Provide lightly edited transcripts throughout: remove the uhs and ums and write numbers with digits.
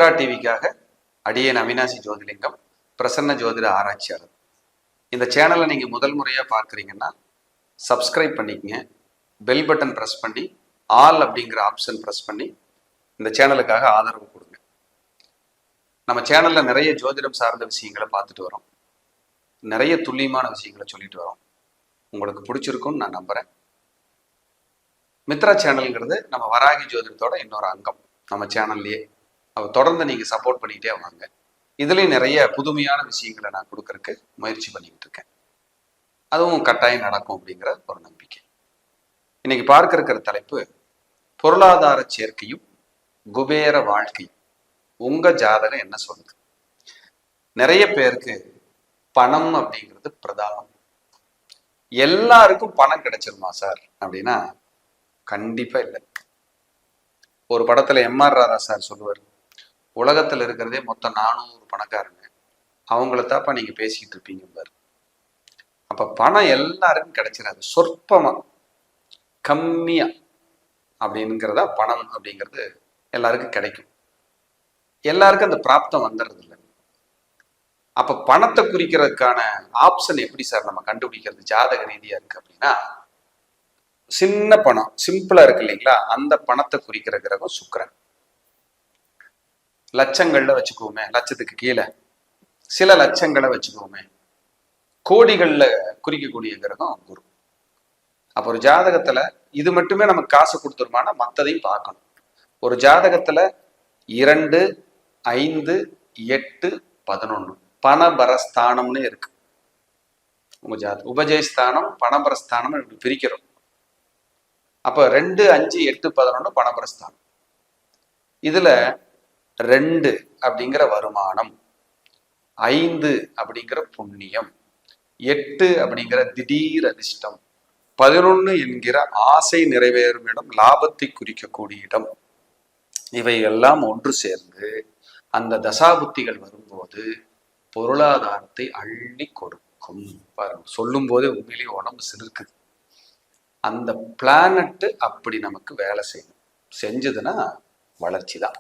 மித்ரா டிவிக்காக அடியேன் அவினாசி ஜோதிலிங்கம், பிரசன்ன ஜோதிட ஆராய்ச்சியாளர். இந்த சேனலை நீங்கள் முதல் முறையாக பார்க்குறீங்கன்னா சப்ஸ்கிரைப் பண்ணிக்கங்க, பெல் பட்டன் ப்ரெஸ் பண்ணி ஆல் அப்படிங்கிற ஆப்ஷன் ப்ரெஸ் பண்ணி இந்த சேனலுக்காக ஆதரவு கொடுங்க. நம்ம சேனலில் நிறைய ஜோதிடம் சார்ந்த விஷயங்களை பார்த்துட்டு வரோம், நிறைய துல்லியமான விஷயங்களை சொல்லிட்டு வரோம். உங்களுக்கு பிடிச்சிருக்குன்னு நான் நம்புகிறேன். மித்ரா சேனலுங்கிறது நம்ம வராகி ஜோதிடத்தோட இன்னொரு அங்கம் நம்ம சேனல்லையே. தொடர்ந்து நீங்கள் சப்போர்ட் பண்ணிக்கிட்டே வாங்க. இதுலேயும் நிறைய புதுமையான விஷயங்களை நான் கொடுக்கறதுக்கு முயற்சி பண்ணிக்கிட்டு இருக்கேன். அதுவும் கட்டாயம் நடக்கும் அப்படிங்கிற ஒரு நம்பிக்கை. இன்னைக்கு பார்க்க இருக்கிற தலைப்பு பொருளாதார சேர்க்கையும் குபேர வாழ்க்கையும். உங்க ஜாதகம் என்ன சொல்லுது? நிறைய பேருக்கு பணம் அப்படிங்கிறது பிரதானம். எல்லாருக்கும் பணம் கிடைச்சிருமா சார் அப்படின்னா கண்டிப்பா இல்லை. ஒரு படத்துல எம்ஆர் ராதா சார் சொல்லுவார், உலகத்துல இருக்கிறதே மொத்தம் 400 பணக்காரங்க, அவங்கள தாப்பா நீங்க பேசிக்கிட்டு இருப்பீங்க பாரு. அப்ப பணம் எல்லாருக்கும் கிடைச்சிடாது, சொற்பமா கம்மியா அப்படிங்கிறதா பணம் அப்படிங்கிறது எல்லாருக்கும் கிடைக்கும். எல்லாருக்கும் அந்த பிராப்தம் வந்துடுறது இல்லை. அப்ப பணத்தை குறிக்கிறதுக்கான ஆப்ஷன் எப்படி சார் நம்ம கண்டுபிடிக்கிறது ஜாதக ரீதியா இருக்கு அப்படின்னா, சின்ன பணம் சிம்பிளா இருக்கு இல்லைங்களா, அந்த பணத்தை குறிக்கிற கிரகம் சுக்கிரன். லட்சங்கள்ல வச்சுக்குவோமே, லட்சத்துக்கு கீழே சில லட்சங்களை வச்சுக்குவோமே, கோடிகள்ல குறிக்கக்கூடிய கிரகம் குரு. அப்ப ஒரு ஜாதகத்துல இது மட்டுமே நமக்கு காசு கொடுத்துருமானா மற்றதையும் பார்க்கணும். ஒரு ஜாதகத்துல 2, 5, 8, 11 பணபரஸ்தானம்னு இருக்கு. உங்க ஜாதகம் உபஜயஸ்தானம் பணபரஸ்தானம் இப்படி பிரிக்கிறோம். அப்ப 2, 5, 8, 11 பணபரஸ்தானம். இதுல 2 அப்படிங்கிற வருமானம், 5 அப்படிங்கிற புண்ணியம், 8 அப்படிங்கிற திடீர் அதிர்ஷ்டம், 11 என்கிற ஆசை நிறைவேறும் இடம், லாபத்தை குறிக்கக்கூடிய இடம். இவை எல்லாம் ஒன்று சேர்ந்து அந்த தசாபுத்திகள் வரும்போது பொருளாதாரத்தை அள்ளி கொடுக்கும். பாருங்க, சொல்லும் போதே உண்மையிலேயே உடம்பு சிலிர்க்குது. அந்த பிளானட் அப்படி நமக்கு வேலை செய்யணும். செஞ்சதுன்னா வளர்ச்சி தான்.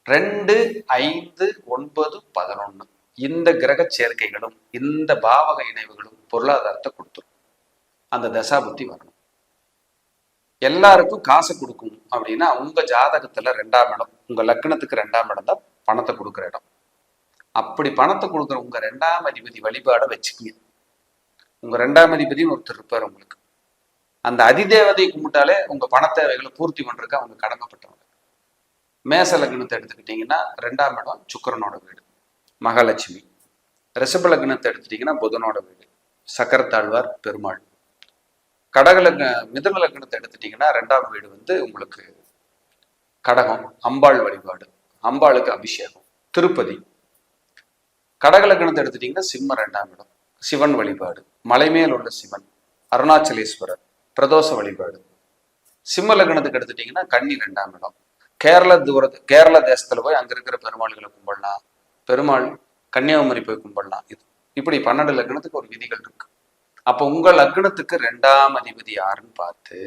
2, 5, 9, 11 இந்த கிரக சேர்க்கைகளும் இந்த பாவக இணைவுகளும் பொருளாதாரத்தை கொடுத்துரும். அந்த தசாபுத்தி வரணும். எல்லாருக்கும் காசு கொடுக்கும் அப்படின்னா உங்க ஜாதகத்துல 2ஆம் இடம், உங்க லக்னத்துக்கு 2ஆம் இடம் தான் பணத்தை கொடுக்குற இடம். அப்படி பணத்தை கொடுக்குற உங்க 2ஆம் அதிபதி வழிபாடை வச்சுக்கீங்க. உங்க 2ஆம் அதிபதினு ஒருத்தர் இருப்பார் உங்களுக்கு. அந்த அதிதேவதை கும்பிட்டாலே உங்க பண தேவைகளை பூர்த்தி பண்றதுக்கு அவங்க கடமைப்பட்டவங்க. மேச லக்னத்தை எடுத்துக்கிட்டீங்கன்னா 2ஆம் இடம் சுக்கிரனோட வீடு, மகாலட்சுமி. ரிஷப லக்னத்தை எடுத்துட்டீங்கன்னா புதனோட வீடு, சக்கரத்தாழ்வார் பெருமாள். மிதுன லக்னத்தை எடுத்துட்டீங்கன்னா 2ஆம் வீடு உங்களுக்கு கடகம், அம்பாள் வழிபாடு, அம்பாளுக்கு அபிஷேகம், திருப்பதி. கடக லக்னத்தை எடுத்துட்டீங்கன்னா சிம்ம 2ஆம் இடம், சிவன் வழிபாடு, மலைமேல் உள்ள சிவன், அருணாச்சலேஸ்வரர், பிரதோஷ வழிபாடு. சிம்ம லக்னத்துக்கு எடுத்துட்டீங்கன்னா கன்னி 2ஆம் இடம், கேரள தேசத்துல போய் அங்க இருக்கிற பெருமாள்களை கும்பிடலாம், பெருமாள் கன்னியாகுமரி போய் கும்பிடலாம். இப்படி 12 லக்னத்துக்கு ஒரு விதிகள் இருக்கு. அப்ப உங்க லக்னத்துக்கு 2ஆம் அதிபதி யாருன்னு பார்த்து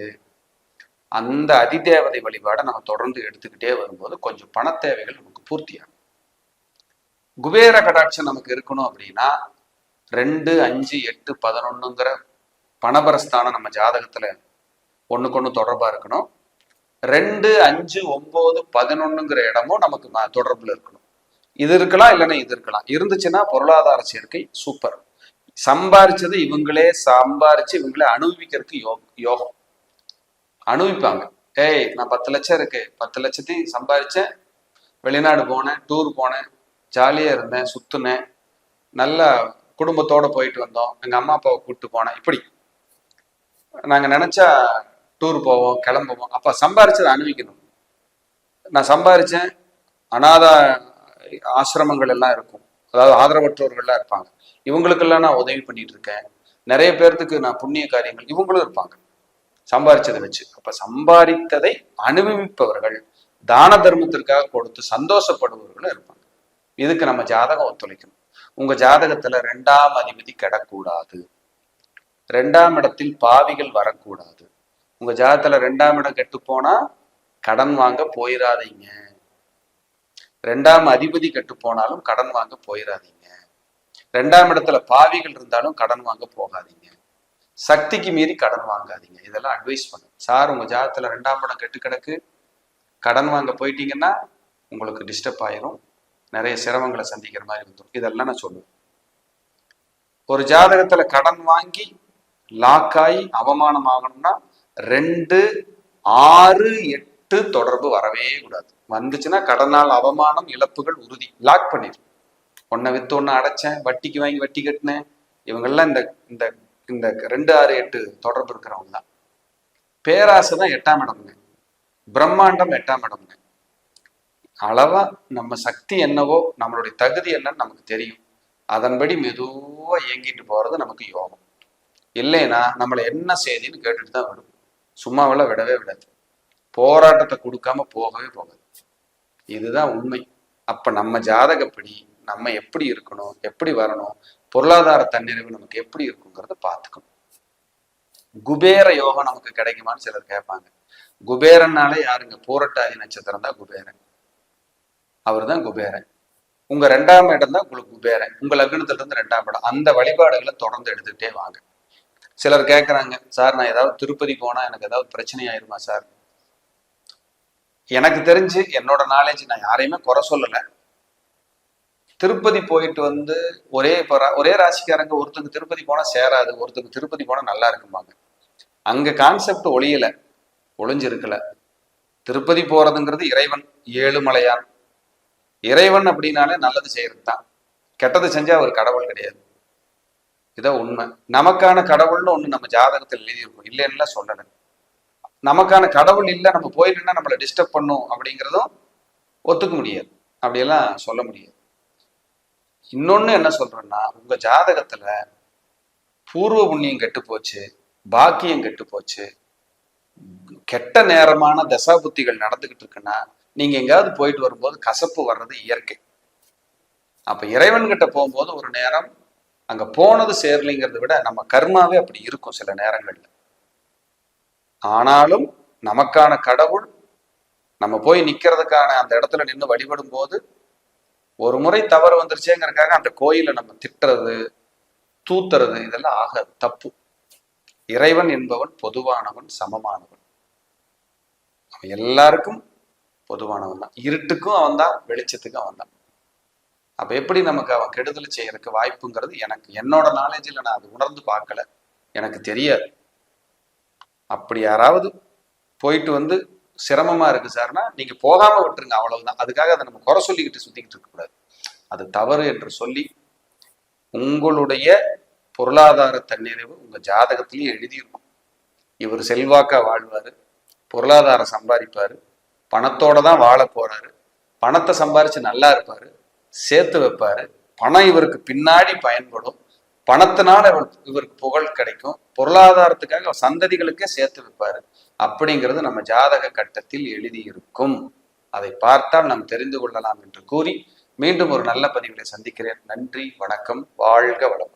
அந்த அதிதேவதை வழிபாடை நம்ம தொடர்ந்து எடுத்துக்கிட்டே வரும்போது கொஞ்சம் பண தேவைகள் நமக்கு பூர்த்தியாகும். குபேர கடாட்சம் நமக்கு இருக்கணும் அப்படின்னா 2, 5, 8, 11ங்கிற பணபரஸ்தானம் நம்ம ஜாதகத்துல ஒண்ணுக்கு ஒண்ணு தொடர்பா இருக்கணும். 2, 5, 9, 11ங்கிற இடமும் நமக்கு தொடர்புல இருக்கணும். இது இருக்கலாம், இல்லைன்னா இது இருக்கலாம். இருந்துச்சுன்னா பொருளாதார சேர்க்கை சூப்பர். சம்பாரிச்சது இவங்களே சம்பாரிச்சு இவங்களே அனுபவிக்கிறதுக்கு யோகம் அனுபவிப்பாங்க. ஏய், நான் 10 லட்சம் இருக்கு, 10 லட்சத்தையும் சம்பாரிச்சேன், வெளிநாடு போனேன், டூர் போனேன், ஜாலியா இருந்தேன், சுத்துனேன், நல்லா குடும்பத்தோட போயிட்டு வந்தோம், எங்க அம்மா அப்பாவை கூப்பிட்டு போனேன். இப்படி நாங்க நினைச்சா டூர் போவோம், கிளம்புவோம். அப்ப சம்பாரிச்சதை அனுபவிக்கணும். நான் சம்பாரிச்சேன், அநாத ஆசிரமங்கள் எல்லாம் இருக்கும், அதாவது ஆதரவற்றோர்கள்லாம் இருப்பாங்க, இவங்களுக்கெல்லாம் நான் உதவி பண்ணிட்டு இருக்கேன், நிறைய பேர்த்துக்கு நான் புண்ணிய காரியங்கள், இவங்களும் இருப்பாங்க சம்பாரிச்சதை வச்சு. அப்ப சம்பாதித்ததை அனுபவிப்பவர்கள், தான தர்மத்திற்காக கொடுத்து சந்தோஷப்படுபவர்களும் இருப்பாங்க. இதுக்கு நம்ம ஜாதகம் ஒத்துழைக்கணும். உங்க ஜாதகத்துல 2ஆம் அதிபதி கெடக்கூடாது, 2ஆம் இடத்தில் பாவிகள் வரக்கூடாது. உங்க ஜாதகத்துல 2ஆம் இடம் கெட்டு போனா கடன் வாங்க போயிடாதீங்க. 2ஆம் அதிபதி கெட்டு போனாலும் கடன் வாங்க போயிடாதீங்க. 2ஆம் இடத்துல பாவிகள் இருந்தாலும் கடன் வாங்க போகாதீங்க. சக்திக்கு மீறி கடன் வாங்காதீங்க. இதெல்லாம் அட்வைஸ் பண்ணு. சார் உங்க ஜாதகத்துல 2ஆம் இடம் கெட்டு கிடக்கு, கடன் வாங்க போயிட்டீங்கன்னா உங்களுக்கு டிஸ்டர்ப் ஆயிரும், நிறைய சிரமங்களை சந்திக்கிற மாதிரி வந்துடும். இதெல்லாம் நான் சொல்லுவேன். ஒரு ஜாதகத்துல கடன் வாங்கி லாக் ஆகி அவமானம் ஆகணும்னா 2, 6, 8 தொடர்பு வரவே கூடாது. வந்துச்சுன்னா கடனால் அவமானம், இழப்புகள் உறுதி. லாக் பண்ணிடும். ஒன்னை வித்து ஒன்னு அடைச்சேன், வட்டிக்கு வாங்கி வட்டி கட்டினேன், இவங்கெல்லாம் இந்த இந்த இந்த 2, 6, 8 தொடர்பு இருக்கிறவங்க தான். பேராசை தான் 8ஆம் இடம்ங்க. பிரம்மாண்டம் 8ஆம் இடம்ங்க. அளவா நம்ம சக்தி என்னவோ, நம்மளுடைய தகுதி என்னன்னு நமக்கு தெரியும். அதன்படி மெதுவா இயங்கிட்டு போறது நமக்கு யோகம். இல்லைன்னா நம்மளை என்ன செய்தின்னு கேட்டுட்டு தான் விடும். சும்மாவெல்லாம் விடவே விடாது. போராட்டத்தை கொடுக்காம போகவே போகாது. இதுதான் உண்மை. அப்ப நம்ம ஜாதகப்படி நம்ம எப்படி இருக்கணும், எப்படி வரணும், பொருளாதார தன்னிறைவு நமக்கு எப்படி இருக்குங்கிறத பார்த்துக்கணும். குபேர யோகம் நமக்கு கிடைக்குமான்னு சிலர் கேட்பாங்க. குபேரன்னாலே யாருங்க? பூரட்டாதி நட்சத்திரம் தான் குபேரன். அவர் தான் குபேரன். உங்க 2ஆம் இடம் தான் உங்களுக்கு குபேரன். உங்க லக்னத்துல இருந்து 2ஆம் இடம். அந்த வழிபாடுகளை தொடர்ந்து எடுத்துக்கிட்டே வாங்க. சிலர் கேட்கறாங்க, சார் நான் ஏதாவது திருப்பதி போனா எனக்கு ஏதாவது பிரச்சனை ஆயிருமா சார்? எனக்கு தெரிஞ்சு என்னோட நாலேஜ், நான் யாரையுமே குறை சொல்லல. திருப்பதி போயிட்டு வந்து ஒரே ராசிக்காரங்க ஒருத்தங்க திருப்பதி போனா சேராது, ஒருத்தங்க திருப்பதி போனா நல்லா இருக்குமாங்க. அங்க கான்செப்ட் ஒளிஞ்சிருக்கல. திருப்பதி போறதுங்கிறது இறைவன், ஏழுமலையான். இறைவன் அப்படின்னாலே நல்லது செய்யறது தான். கெட்டது செஞ்சா அவர் கடவுள் கிடையாது. இதான் உண்மை. நமக்கான கடவுள்னு ஒண்ணு நம்ம ஜாதகத்தில் எழுதியிருக்கும், இல்லைன்னா சொல்லலை. நமக்கான கடவுள் இல்லை, நம்ம போயிட்டுன்னா நம்மளை டிஸ்டர்ப் பண்ணும் அப்படிங்கிறதும் ஒத்துக்க முடியாது. அப்படியெல்லாம் சொல்ல முடியாது. இன்னொன்னு என்ன சொல்றேன்னா, உங்க ஜாதகத்துல பூர்வ புண்ணியம் கெட்டு போச்சு, பாக்கியம் கெட்டு போச்சு, கெட்ட நேரமான தசா புத்திகள் நடந்துகிட்டு இருக்குன்னா நீங்க எங்கேயாவது போயிட்டு வரும்போது கசப்பு வர்றது இயற்கை. அப்ப இறைவன் கிட்ட போகும்போது ஒரு நேரம் அங்க போனது சேரலைங்கிறத விட நம்ம கர்மாவே அப்படி இருக்கும் சில நேரங்கள்ல. ஆனாலும் நமக்கான கடவுள் நம்ம போய் நிக்கிறதுக்கான அந்த இடத்துல நின்று வழிபடும் போது ஒரு முறை தவறு வந்துருச்சேங்கிறதுக்காக அந்த கோயிலை நம்ம திட்டுறது, தூத்துறது, இதெல்லாம் ஆகாது, தப்பு. இறைவன் என்பவன் பொதுவானவன், சமமானவன். அவன் எல்லாருக்கும் பொதுவானவன் தான். இருட்டுக்கும் அவன் தான், வெளிச்சத்துக்கும் அவன் தான். அப்ப எப்படி நமக்கு அவன் கெடுதல் செய்யறதுக்கு வாய்ப்புங்கிறது எனக்கு, என்னோட நாலேஜில் நான் அது உணர்ந்து பார்க்கல, எனக்கு தெரியாது. அப்படி யாராவது போயிட்டு வந்து சிரமமா இருக்கு சார்னா நீங்க போகாம விட்டுருங்க, அவ்வளவுதான். அதுக்காக அதை நம்ம குறை சொல்லிக்கிட்டு சுத்திக்கிட்டு இருக்க கூடாது. அது தவறு என்று சொல்லி உங்களுடைய பொருளாதார தன்னிறைவு உங்க ஜாதகத்திலேயே எழுதியிருக்கும். இவர் செல்வாக்கா வாழ்வாரு, பொருளாதாரம் சம்பாதிப்பாரு, பணத்தோட தான் வாழ போறாரு, பணத்தை சம்பாரிச்சு நல்லா இருப்பாரு, சேர்த்து வைப்பாரு, பணம் இவருக்கு பின்னாடி பயன்படும், பணத்தினால இவருக்கு புகழ் கிடைக்கும், பொருளாதாரத்துக்காக சந்ததிகளுக்கே சேர்த்து வைப்பாரு. அப்படிங்கிறது நம்ம ஜாதக கட்டத்தில் எழுதியிருக்கும். அதை பார்த்தால் நாம் தெரிந்து கொள்ளலாம் என்று கூறி மீண்டும் ஒரு நல்ல பதிவிலை சந்திக்கிறேன். நன்றி, வணக்கம், வாழ்க வளம்.